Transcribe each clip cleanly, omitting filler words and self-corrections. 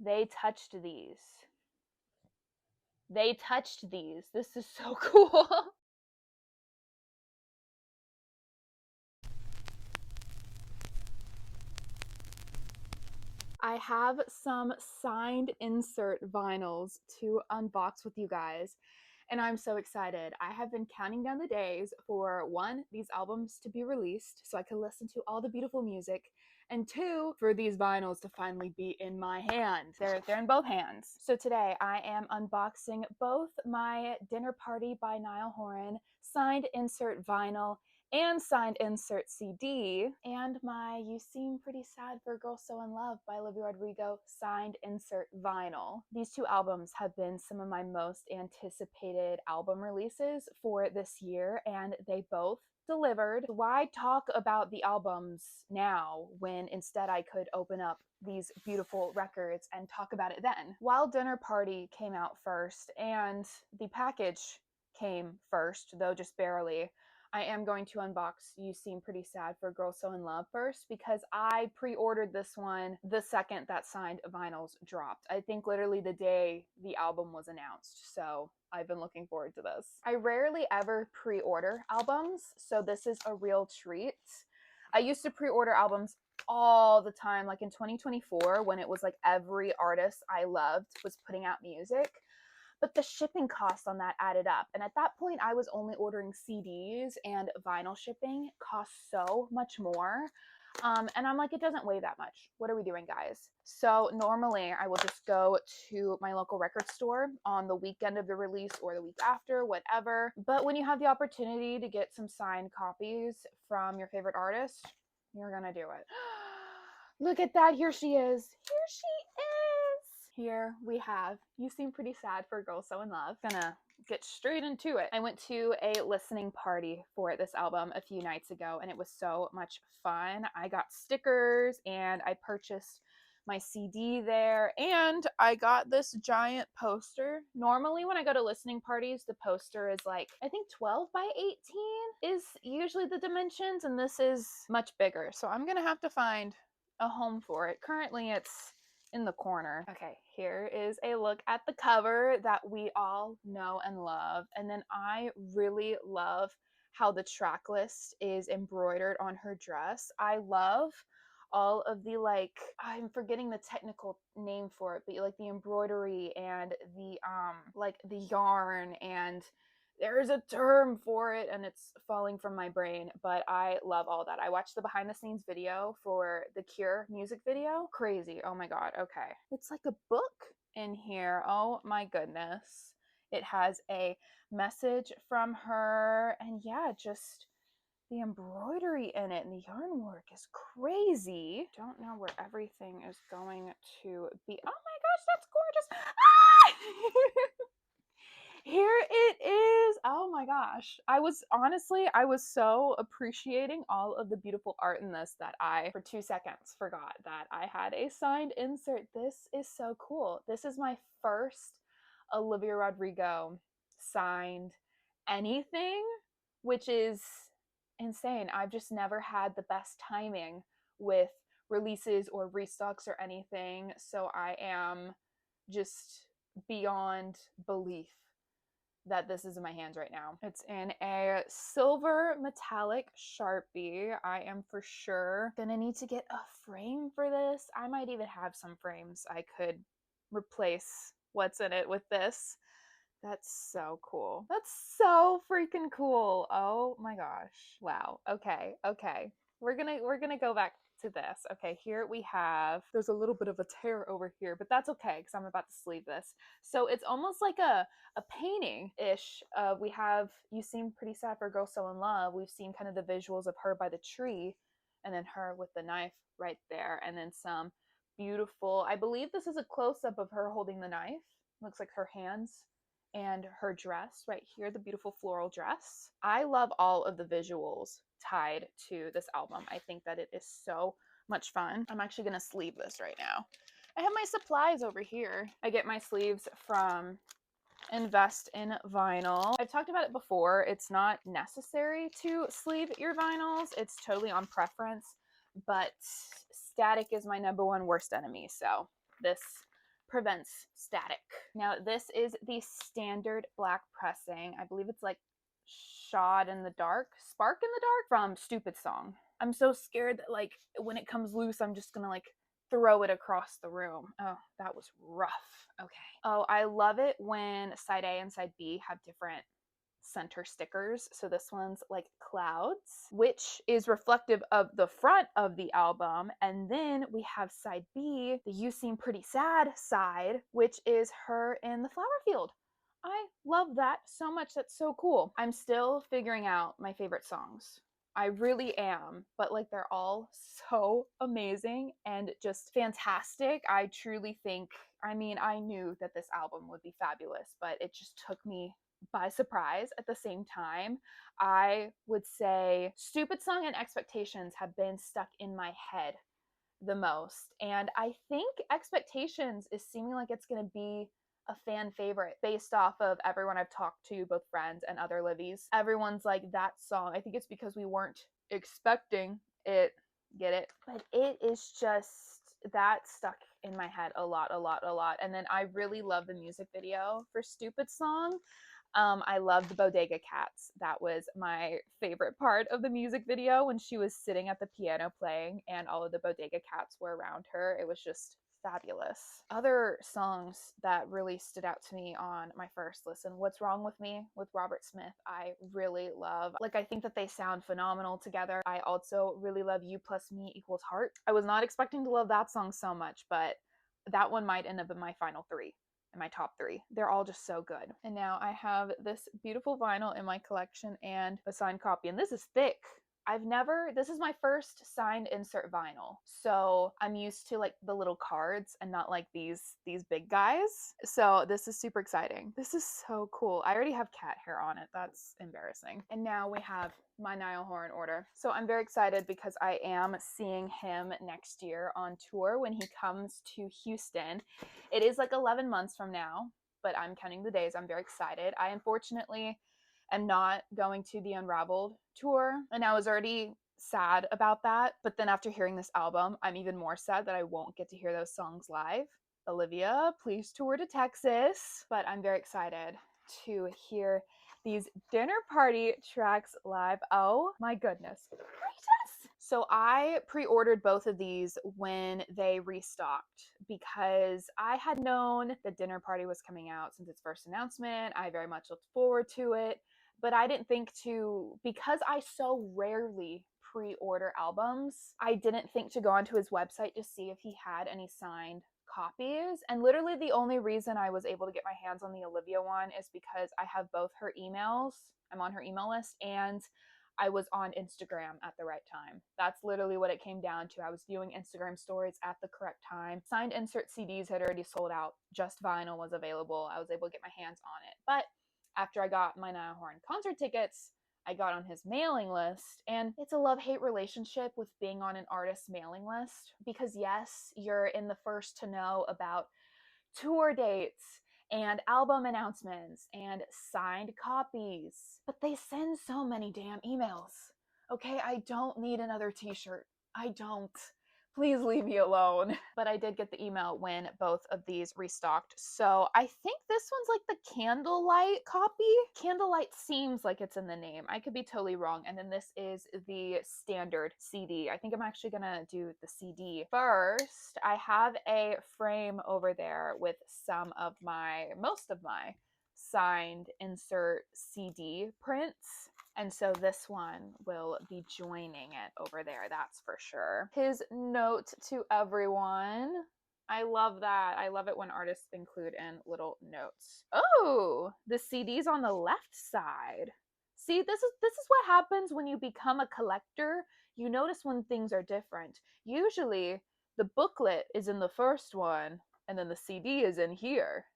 They touched these. They touched these. This is so cool. I have some signed insert vinyls to unbox with you guys, and I'm so excited. I have been counting down the days for one, these albums to be released so I can listen to all the beautiful music, and two, for these vinyls to finally be in my hand. They're in both hands. So today I am unboxing both my Dinner Party by Niall Horan signed insert vinyl and signed insert CD, and my You Seem Pretty Sad for a Girl So in Love by Olivia Rodrigo signed insert vinyl. These two albums have been some of my most anticipated album releases for this year, and they both delivered. Why talk about the albums now when instead I could open up these beautiful records and talk about it then? While Dinner Party came out first and the package came first, though just barely, I am going to unbox You Seem Pretty Sad for a Girl So in Love first, because I pre-ordered this one the second that signed vinyls dropped. I think literally the day the album was announced, so I've been looking forward to this. I rarely ever pre-order albums, so this is a real treat. I used to pre-order albums all the time, like in 2024, when it was like every artist I loved was putting out music. But the shipping costs on that added up. And at that point, I was only ordering CDs, and vinyl shipping costs so much more. And I'm like, it doesn't weigh that much. What are we doing, guys? So normally I will just go to my local record store on the weekend of the release or the week after, whatever. But when you have the opportunity to get some signed copies from your favorite artist, you're gonna do it. Look at that. Here she is. Here she is. Here we have You Seem Pretty Sad for a Girl So in Love. Gonna get straight into it. I went to a listening party for this album a few nights ago, and it was so much fun. I got stickers, and I purchased my CD there, and I got this giant poster. Normally when I go to listening parties, the poster is like, I think 12 by 18 is usually the dimensions, and this is much bigger. So I'm gonna have to find a home for it. Currently it's in the corner. Okay, here is a look at the cover that we all know and love. And then I really love how the track list is embroidered on her dress. I love all of the, like, I'm forgetting the technical name for it, but like the embroidery and the like the yarn, and there's a term for it and it's falling from my brain, but I love all that. I watched the behind the scenes video for the Cure music video. Crazy. Oh my god. Okay. It's like a book in here. Oh my goodness. It has a message from her, and yeah, just the embroidery in it and the yarn work is crazy. Don't know where everything is going to be. Oh my gosh, that's gorgeous. Ah! Here it is. Oh my gosh. I was so appreciating all of the beautiful art in this that I, for 2 seconds, forgot that I had a signed insert. This is so cool. This is my first Olivia Rodrigo signed anything, which is insane. I've just never had the best timing with releases or restocks or anything. So I am just beyond belief that this is in my hands right now. It's in a silver metallic Sharpie. I am for sure gonna need to get a frame for this. I might even have some frames I could replace what's in it with this. That's so cool. That's so freaking cool. Oh my gosh. Wow. Okay. We're gonna go back to this. Okay, here we have, there's a little bit of a tear over here, but that's okay because I'm about to sleeve this. So it's almost like a painting-ish. We have You Seem Pretty Sad for a Girl So in Love. We've seen kind of the visuals of her by the tree, and then her with the knife right there, and then some beautiful, I believe this is a close-up of her holding the knife. Looks like her hands and her dress right here, the beautiful floral dress. I love all of the visuals tied to this album. I think that it is so much fun. I'm actually gonna sleeve this right now. I have my supplies over here. I get my sleeves from Invest in Vinyl. I've talked about it before. It's not necessary to sleeve your vinyls. It's totally on preference, but static is my #1 worst enemy. So this prevents static. Now this is the standard black pressing. I believe it's like Shot in the Dark, Spark in the Dark from Stupid Song. I'm so scared that like when it comes loose, I'm just gonna like throw it across the room. Oh, that was rough. Okay. Oh, I love it when side A and side B have different center stickers. So this one's like clouds, which is reflective of the front of the album. And then we have side B, the You Seem Pretty Sad side, which is her in the flower field. I love that so much. That's so cool. I'm still figuring out my favorite songs. I really am, but like they're all so amazing and just fantastic. I truly think, I mean, I knew that this album would be fabulous, but it just took me by surprise at the same time. I would say Stupid Song and Expectations have been stuck in my head the most. And I think Expectations is seeming like it's going to be a fan favorite based off of everyone I've talked to, both friends and other Livies. Everyone's like, that song. I think it's because we weren't expecting it. Get it? But it is just, that stuck in my head a lot. And then I really love the music video for Stupid Song. I love the bodega cats. That was my favorite part of the music video, when she was sitting at the piano playing and all of the bodega cats were around her. It was just fabulous. Other songs that really stood out to me on my first listen, What's Wrong With Me with Robert Smith, I really love. Like, I think that they sound phenomenal together. I also really love You Plus Me Equals Heart. I was not expecting to love that song so much, but that one might end up in my final three. In my top three. They're all just so good. And now I have this beautiful vinyl in my collection and a signed copy. And this is thick. This is my first signed insert vinyl. So I'm used to like the little cards and not like these big guys. So this is super exciting. This is so cool. I already have cat hair on it. That's embarrassing. And now we have my Niall Horan order. So I'm very excited because I am seeing him next year on tour when he comes to Houston. It is like 11 months from now, but I'm counting the days. I'm very excited. I unfortunately am not going to the Unraveled tour, and I was already sad about that. But then after hearing this album, I'm even more sad that I won't get to hear those songs live. Olivia, please tour to Texas. But I'm very excited to hear these dinner party tracks live. Oh my goodness. So I pre-ordered both of these when they restocked because I had known the dinner party was coming out since its first announcement. I very much looked forward to it, but I didn't think to, because I so rarely pre-order albums, I didn't think to go onto his website to see if he had any signed copies. And literally the only reason I was able to get my hands on the Olivia one is because I have both her emails. I'm on her email list, and I was on Instagram at the right time. That's literally what it came down to. I was viewing Instagram stories at the correct time. Signed insert CDs had already sold out. Just vinyl was available. I was able to get my hands on it. But after I got my Niall Horan concert tickets, I got on his mailing list, and it's a love-hate relationship with being on an artist's mailing list because yes, you're in the first to know about tour dates and album announcements and signed copies. But they send so many damn emails. Okay, I don't need another t-shirt. I don't. Please leave me alone. But I did get the email when both of these restocked. So I think this one's like the Candlelight copy. Candlelight seems like it's in the name. I could be totally wrong. And then this is the standard CD. I think I'm actually gonna do the CD first. I have a frame over there with most of my signed insert CD prints. And so this one will be joining it over there, that's for sure. His note to everyone. I love that. I love it when artists include in little notes. Oh, the CD's on the left side. See, this is what happens when you become a collector. You notice when things are different. Usually, the booklet is in the first one, and then the CD is in here.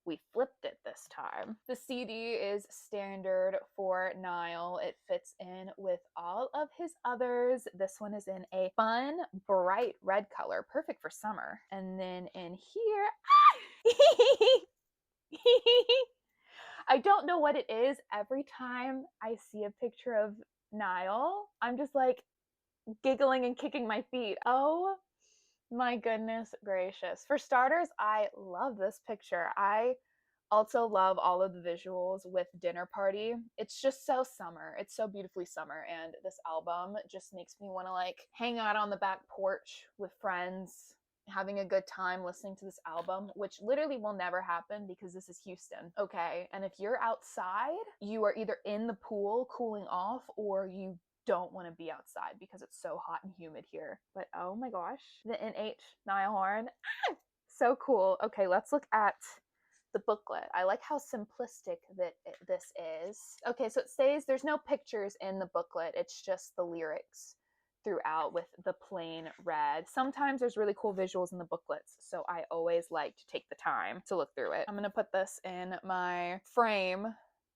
We flipped it this time. The CD is standard for Niall. It fits in with all of his others. This one is in a fun, bright red color, perfect for summer. And then in here, I don't know what it is. Every time I see a picture of Niall, I'm just like giggling and kicking my feet. Oh My goodness gracious. For starters, I love this picture. I also love all of the visuals with Dinner Party. It's just so summer. It's so beautifully summer, and this album just makes me want to like hang out on the back porch with friends, having a good time listening to this album, which literally will never happen because this is Houston, okay? And if you're outside, you are either in the pool cooling off or you don't want to be outside because it's so hot and humid here. But oh my gosh, the niall horan, so cool. Okay, let's look at the booklet. I like how simplistic that this is. Okay, so it says there's no pictures in the booklet. It's just the lyrics throughout with the plain red. Sometimes there's really cool visuals in the booklets, so I always like to take the time to look through it. I'm gonna put this in my frame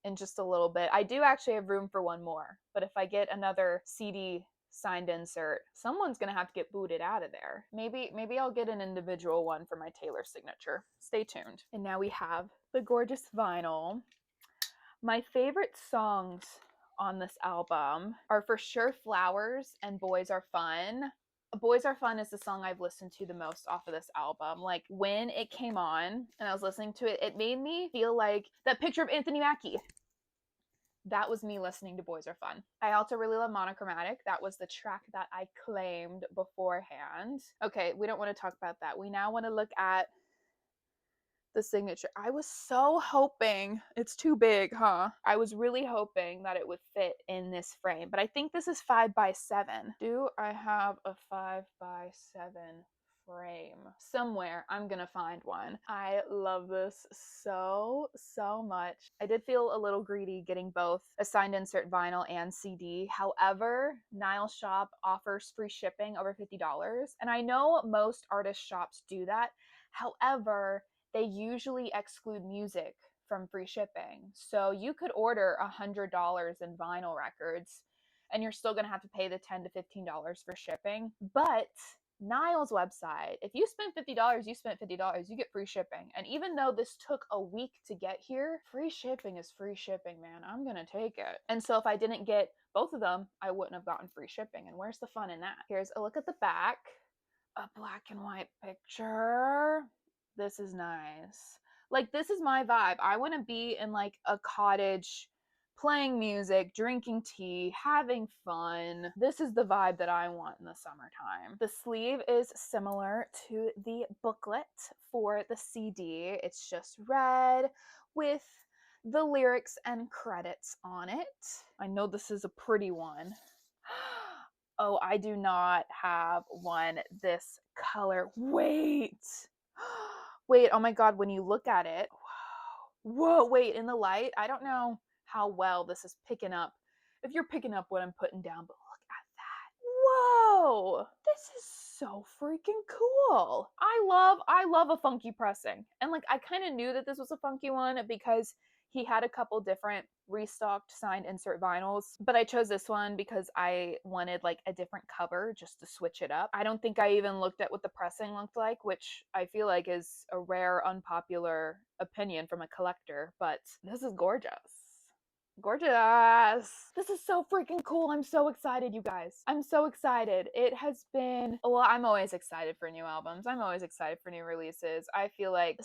in just a little bit. I do actually have room for one more, but if I get another CD signed insert, someone's gonna have to get booted out of there. Maybe I'll get an individual one for my Taylor signature. Stay tuned. And now we have the gorgeous vinyl. My favorite songs on this album are for sure Flowers and Boys Are Fun. Boys Are Fun is the song I've listened to the most off of this album. Like when it came on and I was listening to it, it made me feel like that picture of Anthony Mackie. That was me listening to Boys Are Fun. I also really love Monochromatic. That was the track that I claimed beforehand. Okay, we don't want to talk about that. We now want to look at the signature. I was so hoping, it's too big, huh? I was really hoping that it would fit in this frame, but I think this is 5x7. Do I have a 5x7 frame? Somewhere I'm gonna find one. I love this so much. I did feel a little greedy getting both a signed insert vinyl and CD. However, Niall shop offers free shipping over $50, and I know most artist shops do that. However, they usually exclude music from free shipping. So you could order $100 in vinyl records and you're still going to have to pay the $10 to $15 for shipping. But Niall's website, if you spend $50, you spent $50, you get free shipping. And even though this took a week to get here, free shipping is free shipping, man. I'm going to take it. And so if I didn't get both of them, I wouldn't have gotten free shipping. And where's the fun in that? Here's a look at the back. A black and white picture. This is nice. Like, this is my vibe. I want to be in like a cottage playing music, drinking tea, having fun. This is the vibe that I want in the summertime. The sleeve is similar to the booklet for the CD. It's just red with the lyrics and credits on it. I know this is a pretty one. Oh, I do not have one this color. Wait. Wait, oh my god, when you look at it, whoa, wait, in the light, I don't know how well this is picking up. If you're picking up what I'm putting down, but look at that. Whoa, this is so freaking cool. I love a funky pressing. And like, I kind of knew that this was a funky one because he had a couple different restocked signed insert vinyls, but I chose this one because I wanted like a different cover just to switch it up. I don't think I even looked at what the pressing looked like, which I feel like is a rare, unpopular opinion from a collector, but this is gorgeous. Gorgeous. This is so freaking cool. I'm so excited, you guys. I'm so excited. It has been, well, I'm always excited for new albums. I'm always excited for new releases. I feel like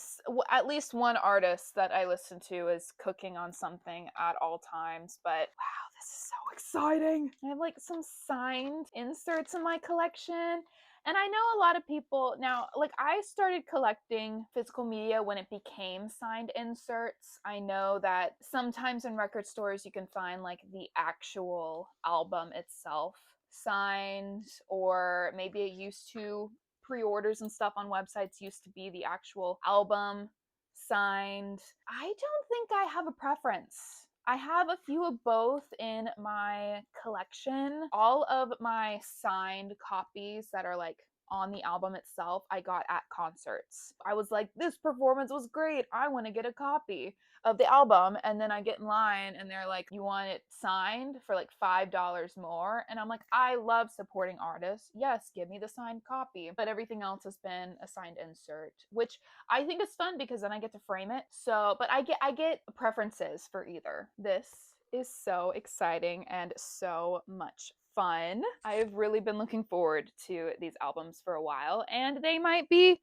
at least one artist that I listen to is cooking on something at all times, but wow, this is so exciting. I have like some signed inserts in my collection. And I know a lot of people now, like I started collecting physical media when it became signed inserts. I know that sometimes in record stores you can find like the actual album itself signed, or maybe it used to, pre-orders and stuff on websites used to be the actual album signed. I don't think I have a preference. I have a few of both in my collection. All of my signed copies that are like on the album itself, I got at concerts. I was like, this performance was great. I want to get a copy of the album. And then I get in line and they're like, you want it signed for like $5 more? And I'm like, I love supporting artists. Yes, give me the signed copy. But everything else has been a signed insert, which I think is fun because then I get to frame it. So, but I get preferences for either. This is so exciting and so much fun. I've really been looking forward to these albums for a while, and they might be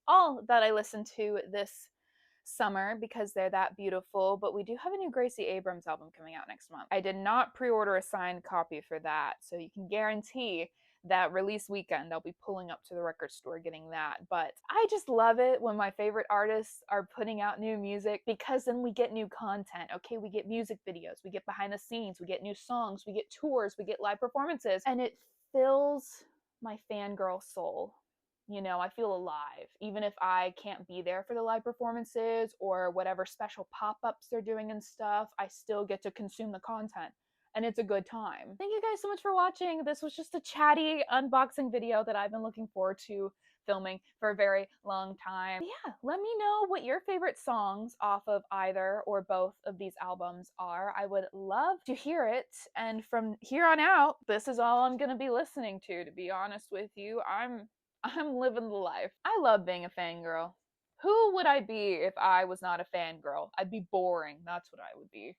all that I listen to this summer because they're that beautiful. But we do have a new Gracie Abrams album coming out next month. I did not pre-order a signed copy for that, so you can guarantee that release weekend I'll be pulling up to the record store getting that. But I just love it when my favorite artists are putting out new music, because then we get new content. Okay, we get music videos, we get behind the scenes, we get new songs, we get tours, we get live performances, and it fills my fangirl soul. You know, I feel alive. Even if I can't be there for the live performances or whatever special pop-ups they're doing and stuff, I still get to consume the content. And it's a good time. Thank you guys so much for watching. This was just a chatty unboxing video that I've been looking forward to filming for a very long time. But yeah, let me know what your favorite songs off of either or both of these albums are. I would love to hear it. And from here on out, this is all I'm gonna be listening to be honest with you. I'm living the life. I love being a fangirl. Who would I be if I was not a fangirl? I'd be boring. That's what I would be.